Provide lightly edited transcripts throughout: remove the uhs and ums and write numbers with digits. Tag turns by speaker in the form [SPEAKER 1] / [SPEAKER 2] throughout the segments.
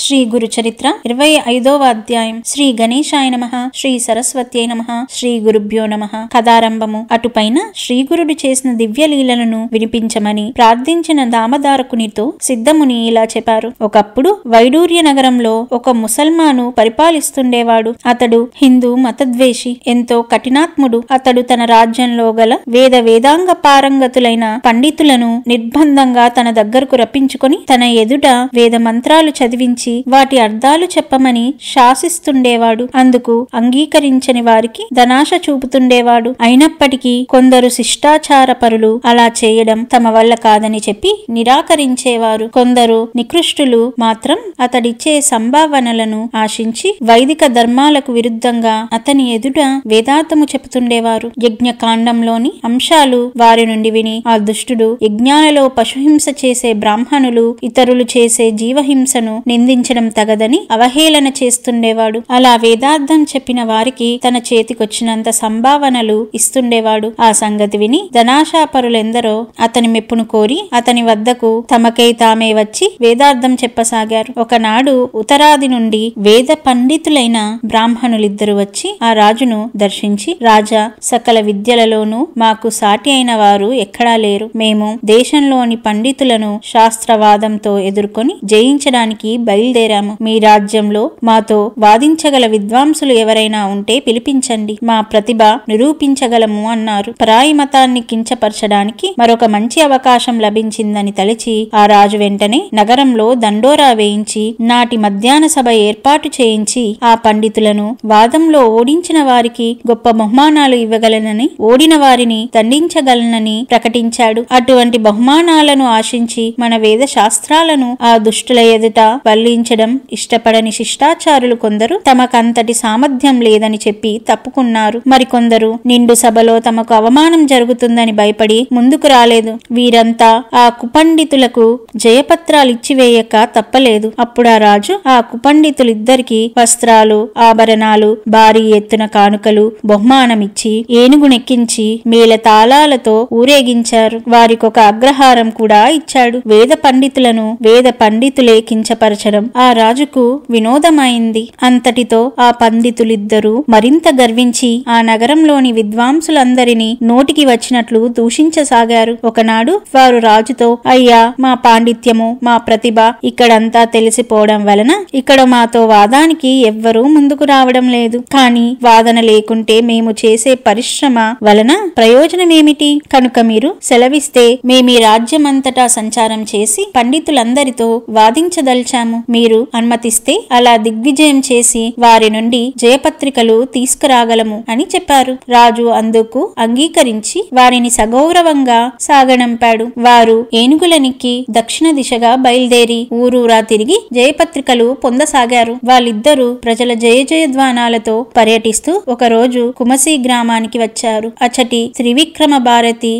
[SPEAKER 1] శ్రీ గురు చరిత్ర 25వ అధ్యాయం. శ్రీ గణేశాయ నమః. శ్రీ సరస్వత్యై నమః. శ్రీ గురుభ్యో నమః. కథారంభము. అటుపైన శ్రీగురుడు చేసిన దివ్యలీలలను వినిపించమని ప్రార్థించిన దామదారకునితో సిద్ధముని ఇలా చెప్పారు. ఒకప్పుడు వైడూర్య నగరంలో ఒక ముసల్మాను పరిపాలిస్తుండేవాడు. అతడు హిందూ మతద్వేషి, ఎంతో కఠినాత్ముడు. అతడు తన రాజ్యంలో గల వేదాంగ పారంగతులైన పండితులను నిర్బంధంగా తన దగ్గరకు రప్పించుకొని తన ఎదుట వేద మంత్రాలు చదివించి వాటి అర్థాలు చెప్పమని శాసిస్తుండేవాడు. అందుకు అంగీకరించని వారికి ధనాశ చూపుతుండేవాడు. అయినప్పటికీ కొందరు శిష్టాచార పరులు అలా చేయడం తమ వల్ల కాదని చెప్పి నిరాకరించేవారు. కొందరు నికృష్టులు మాత్రం అతడిచ్చే సంభావనలను ఆశించి వైదిక ధర్మాలకు విరుద్ధంగా అతని ఎదుట వేదాంతము చెబుతుండేవారు. యజ్ఞకాండంలోని అంశాలు వారి నుండి విని ఆ దుష్టుడు యజ్ఞాలలో పశుహింస చేసే బ్రాహ్మణులు ఇతరులు చేసే జీవహింసను నిందించడం తగదని అవహేళన చేస్తుండేవాడు. అలా వేదార్థం చెప్పిన వారికి తన చేతికొచ్చినంత సంభావనలు ఇస్తుండేవాడు. ఆ సంగతి విని ధనాశాపరులెందరో అతని మెప్పును కోరి అతని వద్దకు తమకై తామే వచ్చి వేదార్థం చెప్పసాగారు. ఒకనాడు ఉత్తరాది నుండి వేద పండితులైన బ్రాహ్మణులిద్దరు వచ్చి ఆ రాజును దర్శించి, రాజా, సకల విద్యలలోనూ మాకు సాటి అయిన వారు ఎక్కడా లేరు. మేము దేశంలోని పండితులను శాస్త్రవాదంతో ఎదుర్కొని జయించడానికి బయలుదేరాము. మీ రాజ్యంలో మాతో వాదించగల విద్వాంసులు ఎవరైనా ఉంటే పిలిపించండి, మా ప్రతిభ నిరూపించగలము అన్నారు. పరాయి మతాన్ని కించపరచడానికి మరొక మంచి అవకాశం లభించిందని తలచి ఆ రాజు వెంటనే నగరంలో దండోరా వేయించి నాటి మధ్యాహ్న సభ ఏర్పాటు చేయించి ఆ పండితులను వాదంలో ఓడించిన వారికి గొప్ప బహుమానాలు ఇవ్వగలనని, ఓడిన వారిని దండించగలనని ప్రకటించాడు. అటువంటి బహుమానాలను ఆశించి మన వేద శాస్త్రాలను ఆ దుష్టుల ఎదుట వల్లించడం ఇష్టపడని శిష్టాచారులు కొందరు తమకంతటి సామర్థ్యం లేదని చెప్పి తప్పుకున్నారు. మరికొందరు నిండు సభలో తమకు అవమానం జరుగుతుందని భయపడి ముందుకు రాలేదు. వీరంతా ఆ కుపండితులకు జయపత్రాలు ఇచ్చివేయక తప్పలేదు. అప్పుడు ఆ రాజు ఆ కుపండితులిద్దరికి వస్త్రాలు, ఆభరణాలు, భారీ ఎత్తున కానుకలు బహుమానమిచ్చి ఏనుగునెక్కించి మేళ తాళాలతో ఊరేగించారు. వారికొక అగ్రహారం కూడా ఇచ్చాడు. వేద పండితులే కించపరచడం ఆ రాజుకు వినోదమైంది. అంతటితో ఆ పండితులిద్దరూ మరింత గర్వించి ఆ నగరంలోని విద్వాంసులందరినీ నోటికి వచ్చినట్లు దూషించసాగారు. ఒకనాడు వారు రాజుతో, అయ్యా, మా పాండిత్యము, మా ప్రతిభ ఇక్కడంతా తెలిసిపోవడం వలన ఇక్కడ మాతో వాదానికి ఎవ్వరూ ముందుకు రావడం లేదు. కానీ వాదన లేకుంటే మేము చేసే పరిశ్రమ వలన ప్రయోజనమేమిటి? కనుక మీరు సెలవిస్తే మేమీ రాజ్యమంతటా సంచారం చేసి పండితులందరితో వాదించదల్చాము. మీరు అనుమతిస్తే అలా దిగ్విజయం చేసి వారి నుండి జయపత్రికలు తీసుకురాగలము అని చెప్పారు. రాజు అందుకు అంగీకరించి వారిని సగౌరవంగా సాగనంపాడు. వారు ఏనుగులనికి దక్షిణ దిశగా బయలుదేరి ఊరూరా తిరిగి జయపత్రికలు పొందసాగారు. వాళ్ళిద్దరూ ప్రజల జయజయధ్వానాలతో పర్యటిస్తూ ఒకరోజు కుమసి గ్రామానికి వచ్చారు. అచ్చటి త్రివిక్రమ భారతి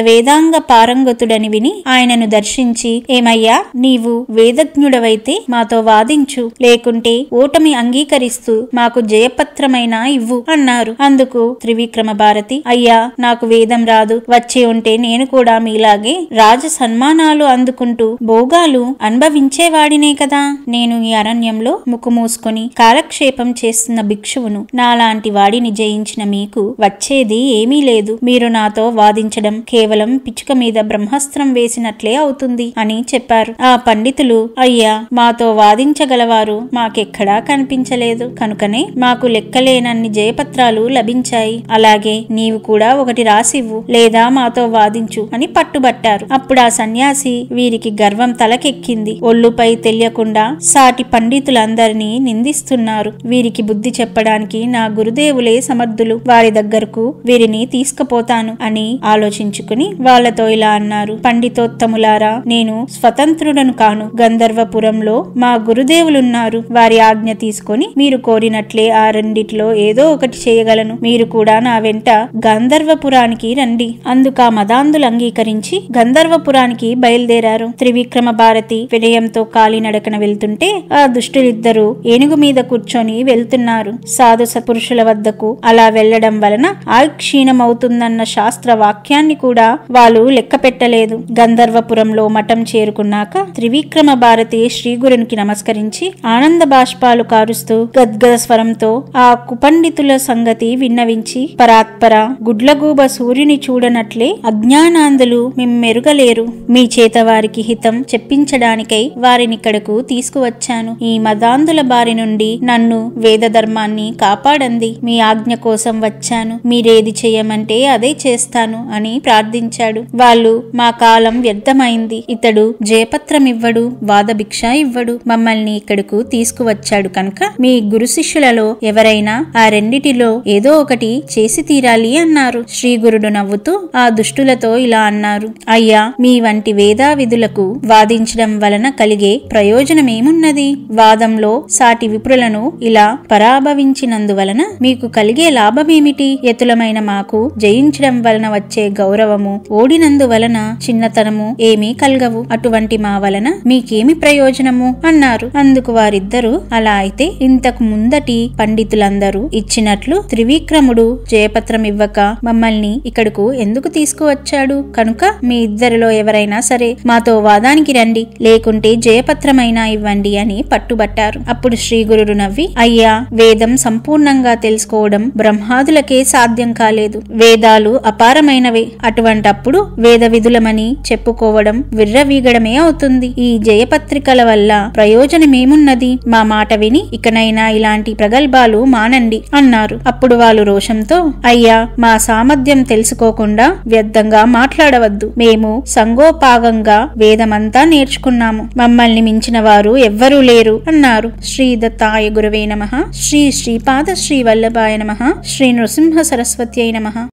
[SPEAKER 1] వేదాంగ పారంగతుడని విని ఆయనను దర్శించి, ఏమయ్యా, నీవు వేదజ్ఞుడవైతే మాతో వాదించు, లేకుంటే ఓటమి అంగీకరిస్తూ మాకు జయపత్రమైనా ఇవ్వు అన్నారు. అందుకు త్రివిక్రమ భారతి, అయ్యా, నాకు వేదం రాదు. వచ్చి ఉంటే నేను కూడా మీలాగే రాజ సన్మానాలు అందుకుంటూ భోగాలు అనుభవించేవాడినే కదా. నేను ఈ అరణ్యంలో ముక్కు మూసుకొని కాలక్షేపం చేస్తున్న భిక్షువును. నాలాంటి వాడిని జయించిన మీకు వచ్చేది ఏమీ లేదు. మీరు నాతో వాదించడం కేవలం పిచ్చుక మీద బ్రహ్మాస్త్రం వేసినట్లే అవుతుంది అని చెప్పారు. ఆ పండితులు, అయ్యా, మాతో వాదించగలవారు మాకెక్కడా కనిపించలేదు. కనుకనే మాకు లెక్కలేనన్ని జయపత్రాలు లభించాయి. అలాగే నీవు కూడా ఒకటి రాసివ్వు, లేదా మాతో వాదించు అని పట్టుబట్టారు. అప్పుడు ఆ సన్యాసి, వీరికి గర్వం తలకెక్కింది. ఒళ్ళుపై తెలియకుండా సాటి పండితులందరినీ నిందిస్తున్నారు. వీరికి బుద్ధి చెప్పడానికి నా గురుదేవులే సమర్థులు. వారి దగ్గరకు వీరిని తీసుకుపోతాను అని ఆలోచించుకుని వాళ్లతో ఇలా అన్నారు. పండితోత్తములారా, నేను స్వతంత్రుడను కాను. గంధర్వపురంలో మా గురుదేవులున్నారు. వారి ఆజ్ఞ తీసుకొని మీరు కోరినట్లే ఆ రెండిటిలో ఏదో ఒకటి చేయగలను. మీరు కూడా నా వెంట గంధర్వపురానికి రండి. అందుకు ఆ మదాంధులు అంగీకరించి గంధర్వపురానికి బయలుదేరారు. త్రివిక్రమ భారతి వినయంతో కాలినడకన వెళ్తుంటే ఆ దుష్టులిద్దరూ ఏనుగు మీద కూర్చొని వెళ్తున్నారు. సాధు సత్పురుషుల వద్దకు అలా వెళ్లడం వలన ఆయుక్షీణమవుతుందన్న శాస్త్ర వాక్యాన్ని కూడా వాళ్ళు లెక్క పెట్టలేదు. గంధర్వపురంలో మఠం చేరుకున్నాక త్రివిక్రమ భారతి శ్రీగురునికి నమస్కరించి ఆనంద బాష్పాలు కారుస్తూ గద్గద స్వరంతో ఆ కుపండితుల సంగతి విన్నవించి, పరాత్పర, గుడ్లగూబ సూర్యుని చూడనట్లే అజ్ఞానాంధులు మిమ్మెరుగలేరు. మీ చేత వారికి హితం చెప్పించడానికై వారినిక్కడకు తీసుకువచ్చాను. ఈ మదాంధుల బారి నుండి నన్ను వేద ధర్మాన్ని కాపాడండి. మీ ఆజ్ఞ కోసం వచ్చాను. మీరేది చేయమంటే అదే చేస్తాను అని ప్రార్థించాడు. వాళ్ళు, మా కాలం వ్యర్థమైంది. ఇతడు జయపత్రం ఇవ్వడు, వాదభిక్ష ఇవ్వడు. మమ్మల్ని ఇక్కడకు తీసుకువచ్చాడు కనుక మీ గురు శిష్యులలో ఎవరైనా ఆ రెండిటిలో ఏదో ఒకటి చేసి తీరాలి అన్నారు. శ్రీ గురుడు నవ్వుతూ ఆ దుష్టులతో ఇలా అన్నారు. అయ్యా, మీ వంటి వేదావిధులకు వాదించడం వలన కలిగే ప్రయోజనమేమున్నది? వాదంలో సాటి విప్రులను ఇలా పరాభవించినందువలన మీకు కలిగే లాభమేమిటి? యతులమైన మాకు జయించడం వలన వచ్చే గౌరవము, ఓడినందువలన చిన్నతనము ఏమీ కలగవు. అటువంటి మా వలన మీకేమి ప్రయోజనము అన్నారు. అందుకు వారిద్దరూ, అలా అయితే ఇంతకు ముందటి పండితులందరూ ఇచ్చినట్లు త్రివిక్రముడు జయపత్రం ఇవ్వక మమ్మల్ని ఇక్కడకు ఎందుకు తీసుకువచ్చాడు? కనుక మీ ఇద్దరిలో ఎవరైనా సరే మాతో వాదానికి రండి, లేకుంటే జయపత్రమైనా ఇవ్వండి అని పట్టుబట్టారు. అప్పుడు శ్రీ గురుడు నవ్వి, అయ్యా, వేదం సంపూర్ణంగా తెలుసుకోవడం బ్రహ్మాదులకే సాధ్యం కాలేదు. వేదాలు అపారమైనవే. అటువంటప్పుడు వేద విధులమని చెప్పుకోవడం విర్రవీగడమే అవుతుంది. ఈ జయపత్రికల వల్ల ప్రయోజనమేమున్నది? మా మాట విని ఇకనైనా ఇలాంటి ప్రగల్భాలు మానండి అన్నారు. అప్పుడు వాళ్ళు రోషంతో, అయ్యా, మా సామర్థ్యం తెలుసుకోకుండా వ్యర్థంగా మాట్లాడవద్దు. మేము సంగోపాగంగా వేదమంతా నేర్చుకున్నాము. మమ్మల్ని మించిన వారు ఎవ్వరూ లేరు అన్నారు. శ్రీ దత్తాయ గురవే నమః. శ్రీ శ్రీపాద శ్రీ వల్లభాయ నమః. శ్రీ నృసింహ సరస్వత్యై నమః.